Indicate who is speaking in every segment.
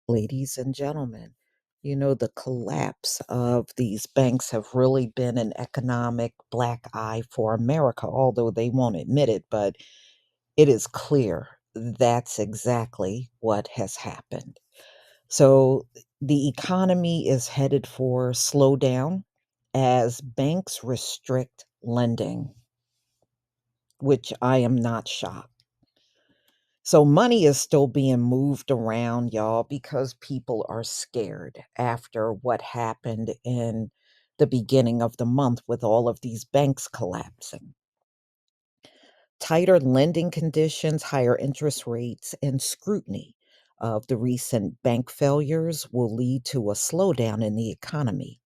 Speaker 1: Ladies and gentlemen, the collapse of these banks have really been an economic black eye for America, although they won't admit it, but it is clear that's exactly what has happened. So the economy is headed for slowdown as banks restrict lending, which I am not shocked. So money is still being moved around, y'all, because people are scared after what happened in the beginning of the month with all of these banks collapsing. Tighter lending conditions, higher interest rates, and scrutiny of the recent bank failures will lead to a slowdown in the economy,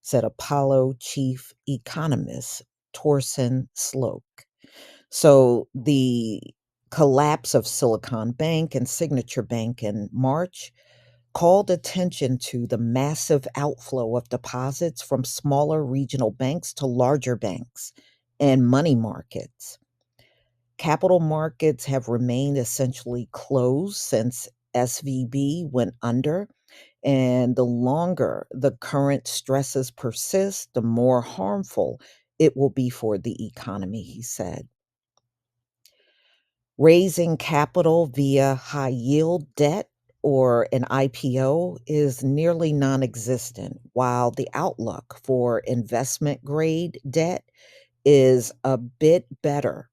Speaker 1: said Apollo chief economist Torsten Sloke. So the collapse of Silicon Bank and Signature Bank in March called attention to the massive outflow of deposits from smaller regional banks to larger banks and money markets. Capital markets have remained essentially closed since SVB went under, and the longer the current stresses persist, the more harmful it will be for the economy, he said. Raising capital via high yield debt or an IPO is nearly non existent, while the outlook for investment grade debt is a bit better,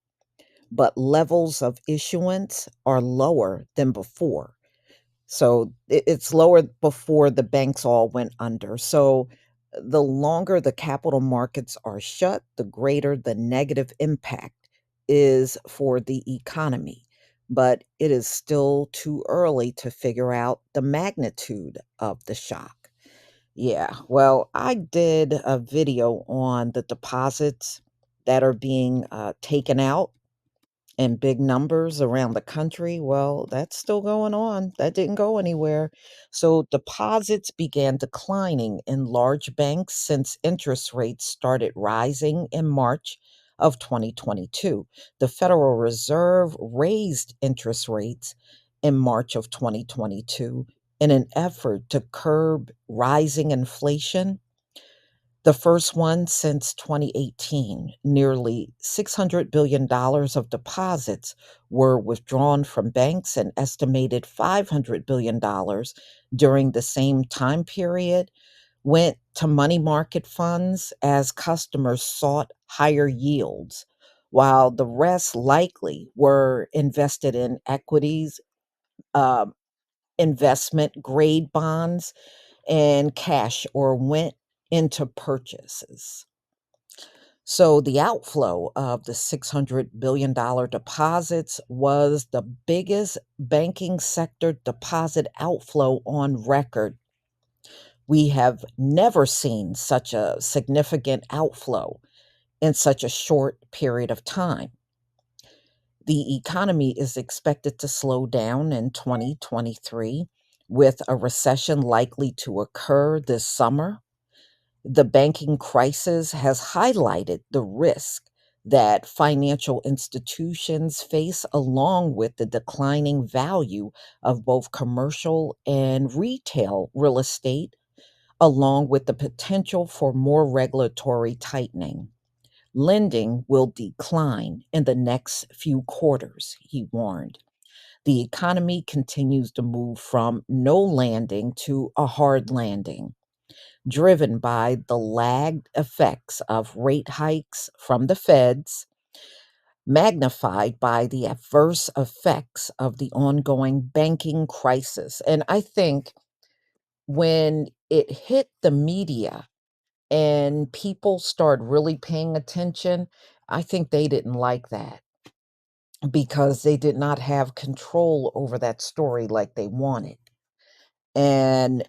Speaker 1: but levels of issuance are lower than before. So it's lower before the banks all went under. So the longer the capital markets are shut, the greater the negative impact is for the economy. But it is still too early to figure out the magnitude of the shock. Yeah, well, I did a video on the deposits that are being taken out in big numbers around the country. Well, that's still going on. That didn't go anywhere. So deposits began declining in large banks since interest rates started rising in March of 2022. The Federal Reserve raised interest rates in March of 2022 in an effort to curb rising inflation, the first one since 2018. Nearly $600 billion dollars of deposits were withdrawn from banks, and estimated $500 billion dollars during the same time period went to money market funds as customers sought higher yields, while the rest likely were invested in equities, um, investment grade bonds, and cash, or went into purchases. So the outflow of the $600 billion deposits was the biggest banking sector deposit outflow on record. We have never seen such a significant outflow in such a short period of time. The economy is expected to slow down in 2023, with a recession likely to occur this summer. The banking crisis has highlighted the risk that financial institutions face, along with the declining value of both commercial and retail real estate, along with the potential for more regulatory tightening. Lending will decline in the next few quarters, he warned. The economy continues to move from no landing to a hard landing, driven by the lagged effects of rate hikes from the feds, magnified by the adverse effects of the ongoing banking crisis. And I think when it hit the media and people start really paying attention, I think they didn't like that because they did not have control over that story like they wanted. And,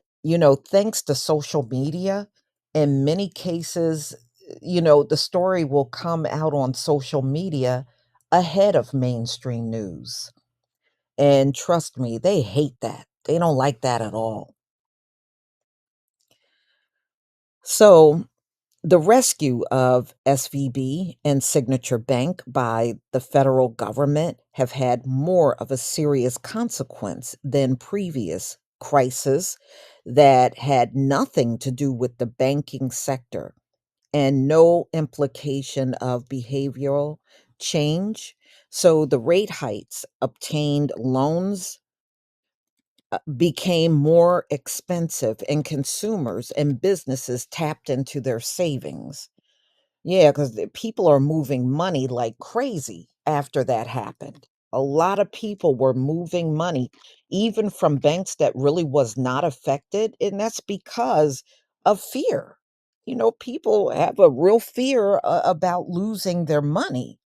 Speaker 1: thanks to social media, in many cases, the story will come out on social media ahead of mainstream news. And trust me, they hate that. They don't like that at all. So, the rescue of SVB and Signature Bank by the federal government have had more of a serious consequence than previous crisis that had nothing to do with the banking sector and no implication of behavioral change. So the rate hikes obtained loans became more expensive and consumers and businesses tapped into their savings. Yeah, because people are moving money like crazy after that happened. A lot of people were moving money, even from banks that really was not affected, and that's because of fear. People have a real fear about losing their money.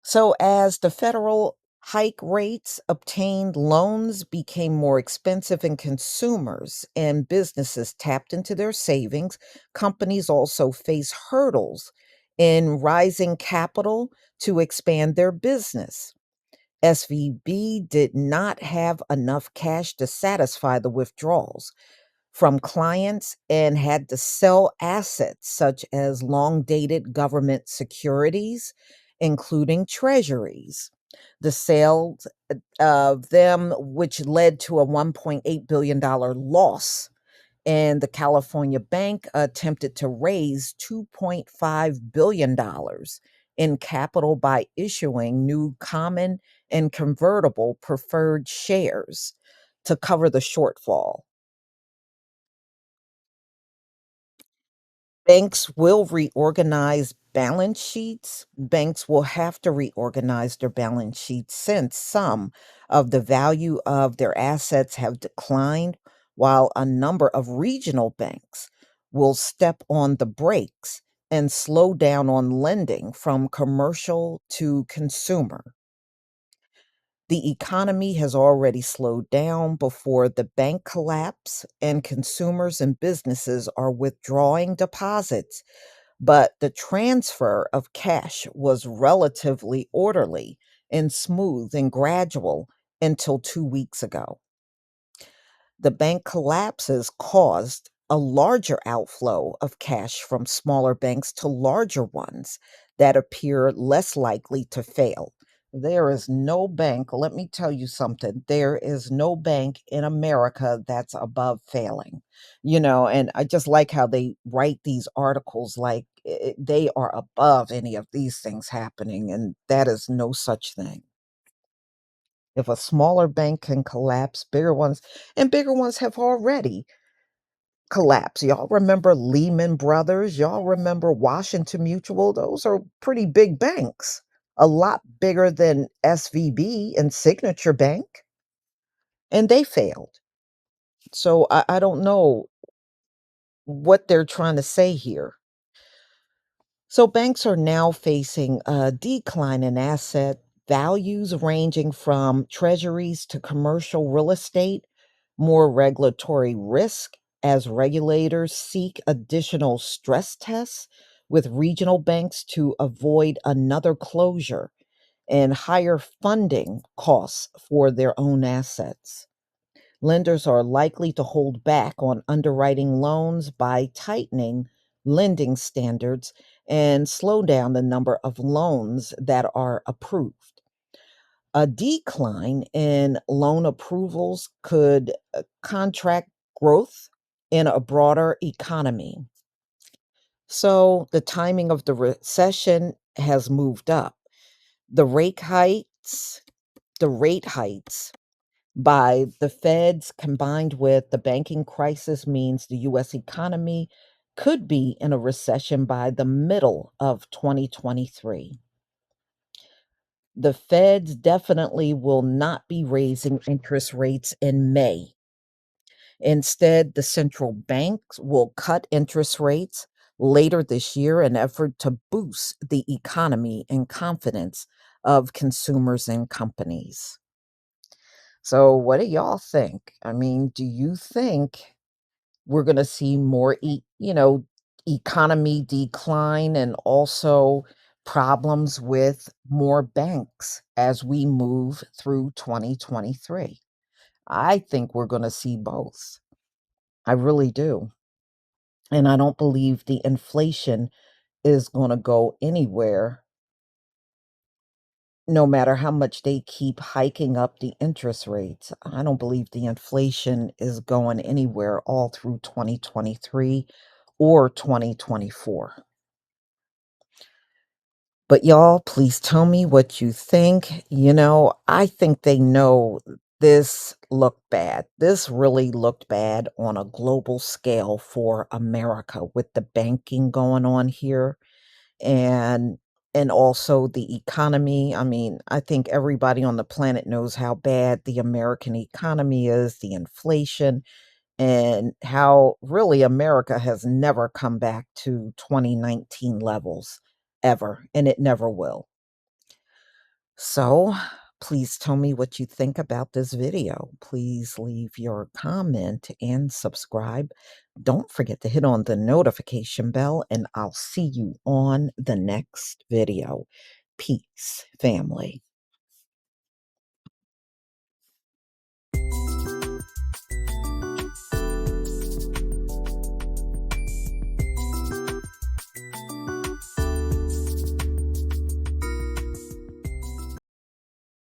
Speaker 1: So, as the federal hike rates, obtained loans became more expensive, and consumers and businesses tapped into their savings. Companies also face hurdles in rising capital to expand their business. SVB did not have enough cash to satisfy the withdrawals from clients and had to sell assets such as long dated government securities, including treasuries. The sales of them, which led to a $1.8 billion loss. And the California bank attempted to raise $2.5 billion in capital by issuing new common and convertible preferred shares to cover the shortfall. Banks will reorganize balance sheets. Banks will have to reorganize their balance sheets since some of the value of their assets have declined, while a number of regional banks will step on the brakes and slow down on lending from commercial to consumer. The economy has already slowed down before the bank collapse, and consumers and businesses are withdrawing deposits, but the transfer of cash was relatively orderly and smooth and gradual until 2 weeks ago. The bank collapses caused a larger outflow of cash from smaller banks to larger ones that appear less likely to fail. There is no bank, let me tell you something, there is no bank in America that's above failing. And I just like how they write these articles like they are above any of these things happening, and that is no such thing. If a smaller bank can collapse, bigger ones have already collapsed. Y'all remember Lehman Brothers? Y'all remember Washington Mutual? Those are pretty big banks, a lot bigger than SVB and Signature Bank, and they failed. So I don't know what they're trying to say here. So banks are now facing a decline in asset values ranging from treasuries to commercial real estate, more regulatory risk as regulators seek additional stress tests with regional banks to avoid another closure, and higher funding costs for their own assets. Lenders are likely to hold back on underwriting loans by tightening lending standards and slow down the number of loans that are approved. A decline in loan approvals could contract growth in a broader economy. So the timing of the recession has moved up. The rate hikes, the rate hikes by the feds combined with the banking crisis means the US economy could be in a recession by the middle of 2023. The feds definitely will not be raising interest rates in May. Instead, the central banks will cut interest rates later this year in effort to boost the economy and confidence of consumers and companies. So, what do y'all think? I mean, do you think we're going to see more, economy decline and also problems with more banks as we move through 2023? I think we're going to see both. I really do. And I don't believe the inflation is going to go anywhere no matter how much they keep hiking up the interest rates, I don't believe the inflation is going anywhere all through 2023 or 2024. But y'all, please tell me what you think. I think they know this looked bad. This really looked bad on a global scale for America with the banking going on here and also the economy. I mean, I think everybody on the planet knows how bad the American economy is, the inflation, and how really America has never come back to 2019 levels ever, and it never will. So, please tell me what you think about this video. Please leave your comment and subscribe. Don't forget to hit on the notification bell, and I'll see you on the next video. Peace, family.